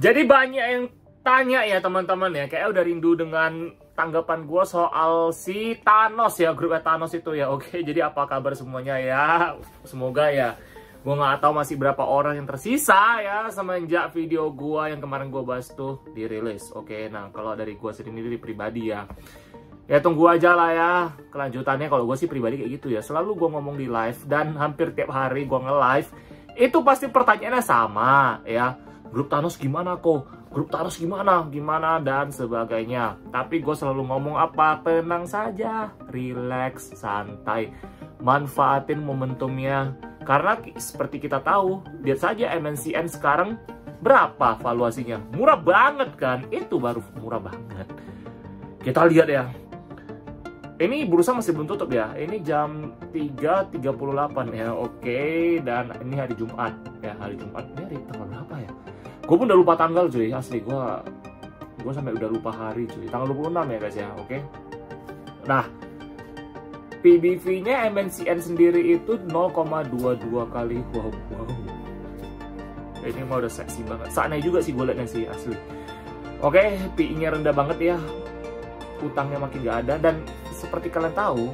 Jadi banyak yang tanya ya teman-teman ya, kayak udah rindu dengan tanggapan gue soal si Thanos ya, grupnya Thanos itu ya. Oke, jadi apa kabar semuanya ya? Semoga ya, gue nggak tahu masih berapa orang yang tersisa ya semenjak video gue yang kemarin gue bahas tuh dirilis. Oke, nah kalau dari gue sendiri pribadi ya, ya tunggu aja lah ya kelanjutannya. Kalau gue sih pribadi kayak gitu ya, selalu gue ngomong di live dan hampir tiap hari gue nge-live itu pasti pertanyaannya sama ya. Grup Thanos gimana kok? Grup Thanos gimana? Gimana dan sebagainya. Tapi gue selalu ngomong apa? Tenang saja, relax, santai, manfaatin momentumnya. Karena seperti kita tahu, lihat saja MNCN sekarang berapa valuasinya? Murah banget kan? Itu baru murah banget. Kita lihat ya. Ini bursa masih belum tutup ya. Ini jam 3.38 ya. Oke, dan ini hari Jumat ya. Hari Jumat ini hari tanggal berapa ya? Gue pun udah lupa tanggal cuy, asli gue sampai udah lupa hari cuy. Tanggal 26 ya guys ya, oke. Nah, PBV-nya MNCN sendiri itu 0,22 kali. Wow. Ini mah udah seksi banget. Saatnya juga sih gue liatnya sih, asli. Oke, PI-nya rendah banget ya. Utangnya makin gak ada. Dan seperti kalian tahu,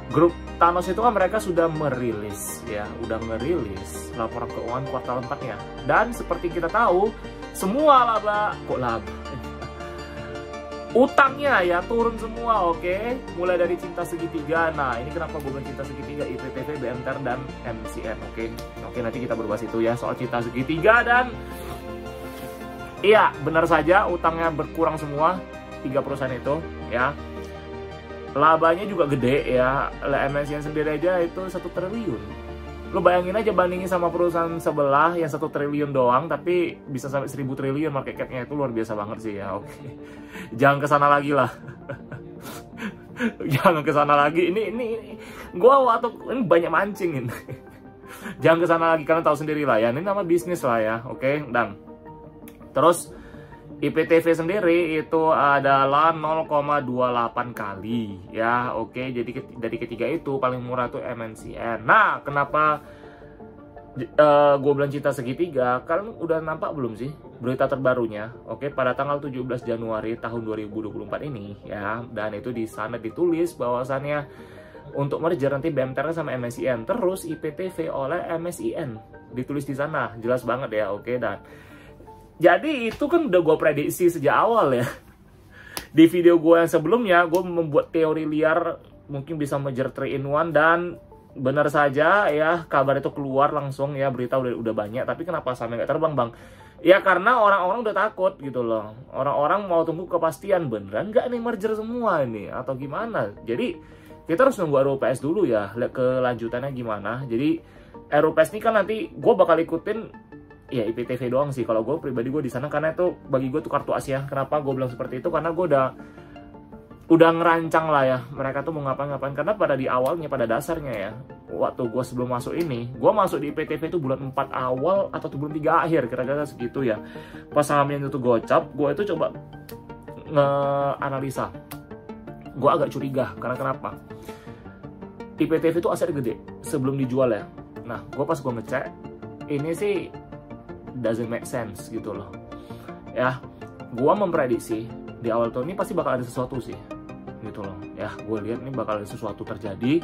grup Thanos itu kan mereka sudah merilis ya, merilis laporan keuangan kuartal 4-nya. Dan seperti kita tahu, semua utangnya ya turun semua, oke. Mulai dari cinta segitiga. Nah, ini kenapa gue bilang cinta segitiga, IPTV, BMTR, dan MCN, oke. Oke, nanti kita berbahas itu ya soal cinta segitiga. Dan iya, benar saja utangnya berkurang semua 3 perusahaan itu ya. Labanya juga gede ya. MNCN sendiri aja itu 1 triliun. Lo bayangin aja bandingin sama perusahaan sebelah yang 1 triliun doang tapi bisa sampai 1000 triliun market cap-nya. Itu luar biasa banget sih ya. Oke. Jangan kesana lagi lah. Jangan kesana lagi. Ini ini banyak mancing ini. Jangan kesana lagi, kalian tahu sendiri lah ya. Ini nama bisnis lah ya. Oke. Dan terus IPTV sendiri itu adalah 0,28 kali ya, oke. Jadi dari ketiga itu paling murah tuh MNCN. Nah, kenapa gue bilang cinta segitiga? Kalian udah nampak belum sih berita terbarunya? Oke, pada tanggal 17 Januari tahun 2024 ini ya. Dan itu di sana ditulis bahwasannya untuk merger nanti BMTR sama MNCN, terus IPTV oleh MNCN. Ditulis di sana, jelas banget ya, oke. Dan jadi itu kan udah gue prediksi sejak awal ya. Di video gue yang sebelumnya, gue membuat teori liar mungkin bisa merger 3-in-1. Dan benar saja ya, kabar itu keluar langsung ya, berita udah banyak. Tapi kenapa sampai nggak terbang bang? Ya karena orang-orang udah takut gitu loh. Orang-orang mau tunggu kepastian, beneran nggak nih merger semua ini? Atau gimana? Jadi kita harus nunggu RUPS dulu ya, lihat kelanjutannya gimana. Jadi RUPS ini kan nanti gue bakal ikutin ya IPTV doang sih. Kalau gue pribadi gue di sana karena itu bagi gue tuh kartu as ya. Kenapa gue bilang seperti itu? Karena gue udah ngerancang lah ya mereka tuh mau ngapain. Karena pada di awalnya, pada dasarnya ya, waktu gue sebelum masuk ini, gue masuk di IPTV itu bulan 4 awal atau bulan 3 akhir kira-kira segitu ya. Pas sahamnya itu gocap, gue itu coba nge-analisa. Gue agak curiga karena kenapa? IPTV itu aset gede sebelum dijual ya. Nah, gue ngecek ini sih doesn't make sense gitu loh ya. Gua memprediksi di awal tahun ini pasti bakal ada sesuatu sih gitu loh ya. Gue lihat ini bakal ada sesuatu terjadi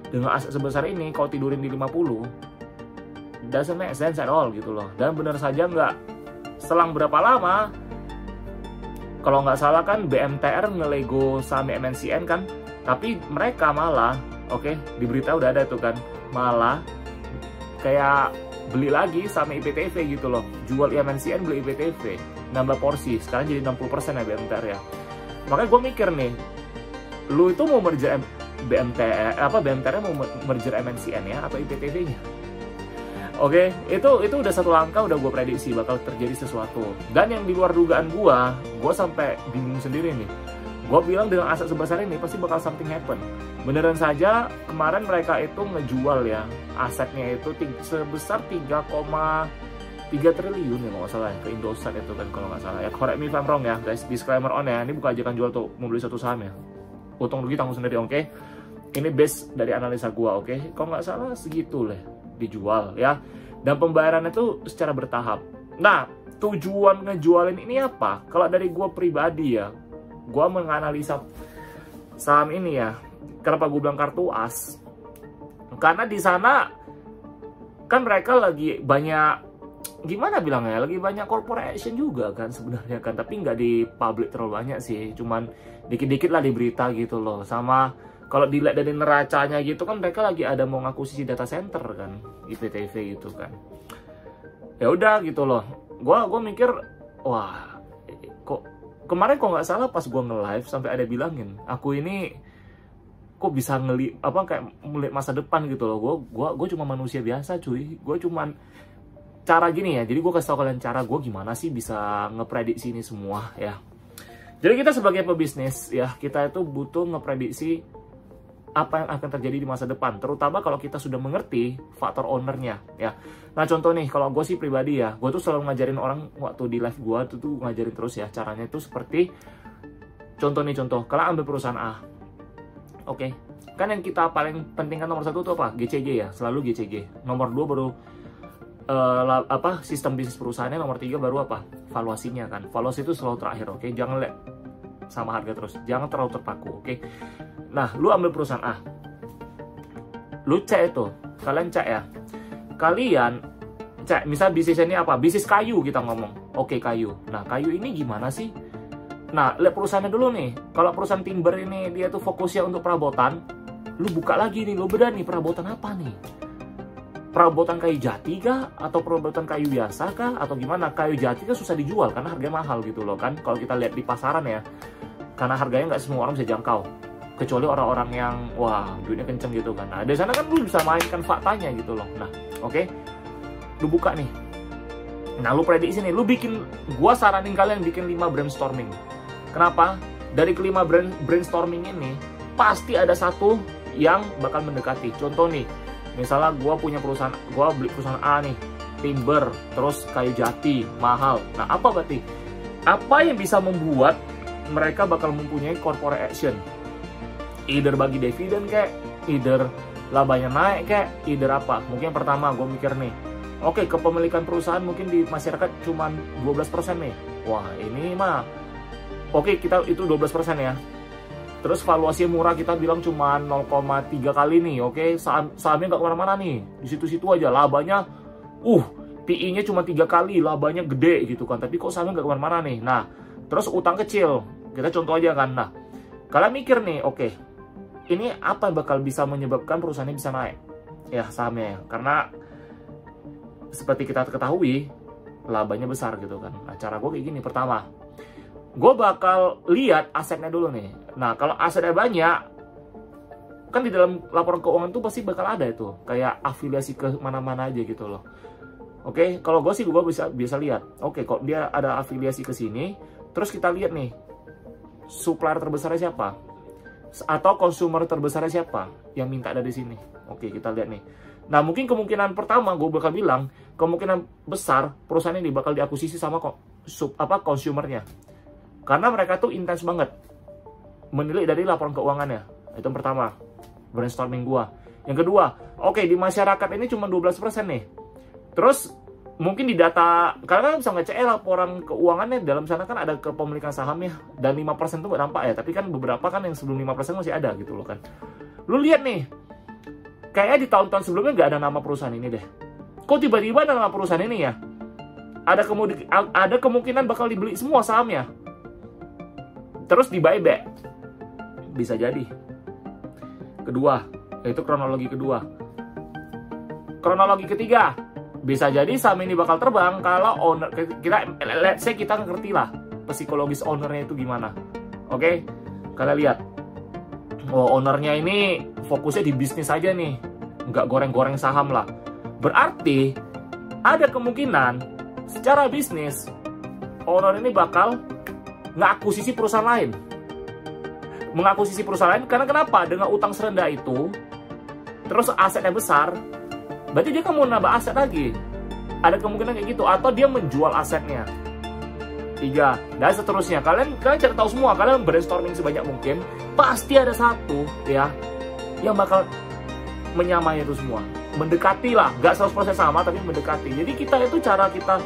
dengan aset sebesar ini. Kalau tidurin di 50 doesn't make sense at all gitu loh. Dan benar saja nggak selang berapa lama, kalau nggak salah kan BMTR ngelego saham MNCN kan, tapi mereka malah di berita udah ada tuh kan, malah kayak beli lagi sama IPTV gitu loh. Jual MNCN, beli IPTV, nambah porsi. Sekarang jadi 60% ya BMTR ya. Makanya gue mikir nih, lu itu mau merger BMTR mau merger MNCN ya atau IPTV-nya? Oke, itu udah satu langkah, udah gue prediksi bakal terjadi sesuatu. Dan yang di luar dugaan gue sampai bingung sendiri nih. Gue bilang dengan aset sebesar ini pasti bakal something happen. Beneran saja kemarin mereka itu ngejual ya asetnya itu sebesar 3,3 triliun ya kalau nggak salah ya, ke Indosat itu kan kalau nggak salah ya. Correct me if I'm wrong ya guys, disclaimer on ya. Ini bukan ajakan jual tuh membeli satu saham ya. Untung rugi tanggung sendiri, oke. Ini base dari analisa gue, oke. Kalau nggak salah segitu lah dijual ya. Dan pembayarannya itu secara bertahap. Nah, tujuan ngejualin ini apa? Kalau dari gue pribadi ya, gue menganalisa saham ini ya. Kenapa gue bilang kartu as? Karena di sana kan mereka lagi banyak, gimana bilangnya, lagi banyak corporation juga kan sebenarnya kan, tapi nggak di public terlalu banyak sih, cuman dikit-dikit lah di berita gitu loh. Sama kalau dilihat dari neracanya gitu kan, mereka lagi ada mau ngakuisisi data center kan, IPTV gitu kan. Ya udah gitu loh, gue mikir, wah kok kemarin kok nggak salah pas gue nge-live sampai ada bilangin, aku ini kok bisa kayak melihat masa depan gitu loh. Gue cuma manusia biasa cuy, gue cuman cara gini ya. Jadi gue kasih tau kalian cara gue gimana sih bisa ngeprediksi ini semua ya. Jadi kita sebagai pebisnis ya, kita itu butuh ngeprediksi apa yang akan terjadi di masa depan, terutama kalau kita sudah mengerti faktor ownernya ya. Nah contoh nih, kalau gue sih pribadi ya, gue tuh selalu ngajarin orang waktu di live gue tuh ngajarin terus ya, caranya itu seperti contoh, kalau ambil perusahaan A, oke, kan yang kita paling penting kan nomor 1 tuh apa? GCG ya, selalu GCG. Nomor 2 baru sistem bisnis perusahaannya, nomor 3 baru apa? Valuasinya kan. Valuasi itu selalu terakhir, oke? Jangan lihat sama harga terus, jangan terlalu terpaku, oke? Nah, lu ambil perusahaan A, lu cek itu, kalian cek ya, kalian cek, misal bisnisnya ini apa? Bisnis kayu kita ngomong, oke kayu. Nah, kayu ini gimana sih? Nah, lihat perusahaannya dulu nih. Kalau perusahaan timber ini dia tuh fokusnya untuk perabotan, lu buka lagi nih, lu beda nih, perabotan apa nih? Perabotan kayu jati kah? Atau perabotan kayu biasa kah? Atau gimana? Kayu jati kan susah dijual karena harganya mahal gitu loh kan. Kalau kita lihat di pasaran ya, karena harganya nggak semua orang bisa jangkau. Kecuali orang-orang yang, wah, duitnya kenceng gitu kan. Nah, dari sana kan lu bisa mainkan faktanya gitu loh. Nah, oke. Lu buka nih. Nah, lu prediksi nih. Lu bikin, gua saranin kalian bikin 5 brainstorming. Kenapa? Dari kelima brainstorming ini, pasti ada satu yang bakal mendekati. Contoh nih, misalnya gua punya perusahaan, gua beli perusahaan A nih, timber, terus kayu jati, mahal. Nah, apa berarti? Apa yang bisa membuat mereka bakal mempunyai corporate action? Either bagi dividen kayak, either labanya naik kayak, either apa. Mungkin yang pertama gue mikir nih, oke, kepemilikan perusahaan mungkin di masyarakat cuma 12% nih. Wah, ini mah oke, kita itu 12% ya. Terus valuasi murah kita bilang cuma 0,3 kali nih, oke. Sahamnya nggak kemana-mana nih, di situ-situ aja. Labanya, PI-nya cuma 3 kali, labanya gede gitu kan. Tapi kok sahamnya nggak kemana-mana nih. Nah, terus utang kecil, kita contoh aja kan. Nah, kalian mikir nih, oke, ini apa yang bakal bisa menyebabkan perusahaannya bisa naik? Ya, sahamnya ya. Karena seperti kita ketahui, labanya besar gitu kan. Nah, cara gue kayak gini. Pertama, gue bakal lihat asetnya dulu nih. Nah, kalau asetnya banyak, kan di dalam laporan keuangan tuh pasti bakal ada itu. Kayak afiliasi ke mana-mana aja gitu loh. Oke, kalau gue sih gue bisa lihat. Oke, kok dia ada afiliasi ke sini, terus kita lihat nih, supplier terbesarnya siapa? Atau consumer terbesarnya siapa yang minta dari sini. Oke, kita lihat nih. Nah, mungkin kemungkinan pertama gue bakal bilang, kemungkinan besar perusahaan ini bakal diakuisisi sama consumernya. Karena mereka tuh intens banget menilik dari laporan keuangannya. Itu yang pertama, brainstorming gue. Yang kedua, oke, di masyarakat ini cuma 12% nih. Terus mungkin di data, karena bisa ngecek laporan keuangannya, dalam sana kan ada kepemilikan sahamnya, dan 5% itu nggak nampak ya, tapi kan beberapa kan yang sebelum 5% masih ada gitu loh kan. Lu lihat nih, kayaknya di tahun-tahun sebelumnya nggak ada nama perusahaan ini deh. Kok tiba-tiba ada nama perusahaan ini ya? Ada kemungkinan bakal dibeli semua sahamnya. Terus di buyback. Bisa jadi. Kedua, yaitu kronologi kedua. Kronologi ketiga, bisa jadi saham ini bakal terbang kalau owner let's say kita ngerti lah psikologis ownernya itu gimana. Oke, kalian lihat, ownernya ini fokusnya di bisnis aja nih, nggak goreng-goreng saham lah. Berarti ada kemungkinan secara bisnis owner ini bakal ngakuisisi perusahaan lain. Mengakuisisi perusahaan lain karena kenapa? Dengan utang serendah itu, terus asetnya besar, berarti dia kan mau nambah aset lagi. Ada kemungkinan kayak gitu. Atau dia menjual asetnya. 3, dan seterusnya. Kalian cari tahu semua. Kalian brainstorming sebanyak mungkin. Pasti ada satu ya yang bakal menyamai itu semua. Mendekati lah. Gak 100% sama, tapi mendekati. Jadi kita itu cara kita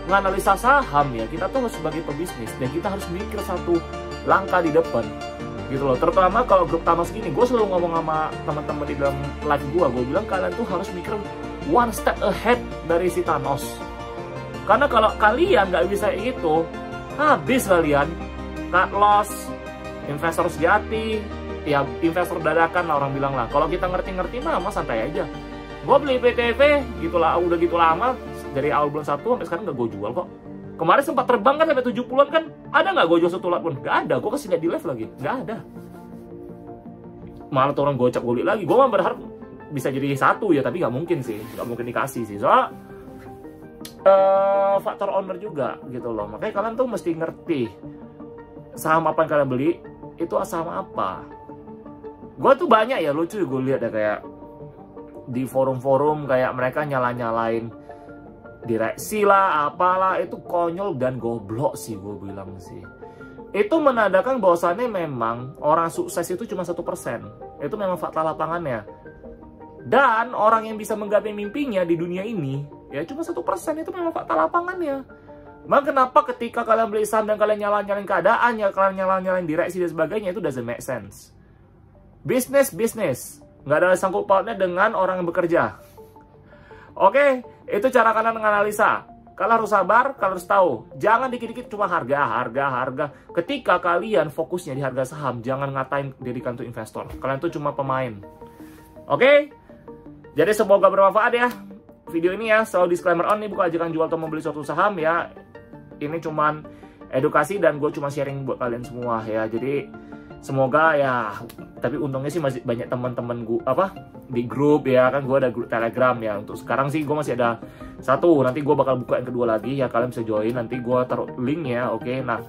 menganalisa saham ya, kita tuh sebagai pebisnis dan kita harus mikir satu langkah di depan gitu loh. Terutama kalau grup Thanos gini, gue selalu ngomong sama teman-teman di dalam live gue bilang kalian tuh harus mikir one step ahead dari si Thanos. Karena kalau kalian nggak bisa itu, habis kalian. Cut loss, investor sejati, ya investor dadakan lah orang bilang lah. Kalau kita ngerti-ngerti mah santai aja. Gue beli PTV gitulah, udah gitu lama dari awal bulan 1 sampai sekarang nggak gue jual kok. Kemarin sempat terbang kan sampai 70-an kan, ada nggak gue jual 1 lot pun? Nggak ada, gue kasih lihat di live lagi, nggak ada. Malah tuh orang gocap gue beli lagi. Gue mah berharap bisa jadi 1 ya, tapi nggak mungkin sih, nggak mungkin dikasih sih. Soalnya faktor owner juga gitu loh. Makanya kalian tuh mesti ngerti saham apa yang kalian beli itu saham apa. Gue tuh banyak ya lucu gue lihat ya, kayak di forum-forum kayak mereka nyala-nyalain direksi lah apalah, itu konyol dan goblok sih gue bilang sih. Itu menandakan bahwasannya memang orang sukses itu cuma 1%. Itu memang fakta lapangannya. Dan orang yang bisa menggapai mimpinya di dunia ini ya cuma 1%, itu memang fakta lapangannya. Maka kenapa ketika kalian beli saham dan kalian nyalain keadaan, ya kalian nyalain direksi dan sebagainya, itu doesn't make sense. Bisnis, nggak ada sangkut pautnya dengan orang yang bekerja. Oke, itu cara kalian menganalisa. Kalian harus sabar, kalian harus tahu. Jangan dikit-dikit cuma harga. Ketika kalian fokusnya di harga saham, jangan ngatain diri kalian tuh investor. Kalian tuh cuma pemain. Oke? Jadi semoga bermanfaat ya video ini ya. So disclaimer on, nih bukan ajakan jual atau membeli suatu saham ya. Ini cuman edukasi dan gue cuma sharing buat kalian semua ya. Jadi semoga ya, tapi untungnya sih masih banyak teman-teman gue di grup ya kan. Gue ada grup Telegram ya. Untuk sekarang sih gue masih ada 1, nanti gue bakal buka yang kedua lagi ya, kalian bisa join, nanti gue taruh link ya. Oke, nah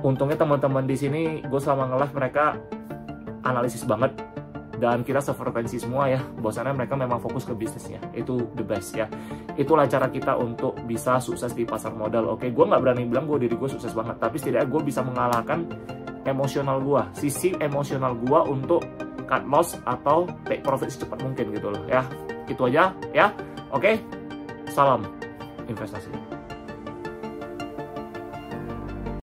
untungnya teman-teman di sini gue selama nge-live mereka analisis banget dan kita sefrekuensi semua ya. Bahwasannya mereka memang fokus ke bisnisnya, itu the best ya. Itulah cara kita untuk bisa sukses di pasar modal. Oke, gue nggak berani bilang gue diri gue sukses banget, tapi setidaknya gue bisa mengalahkan emosional gue, sisi emosional gue untuk cut loss atau take profit secepat mungkin gitu loh ya. Itu aja ya. Oke, salam investasi.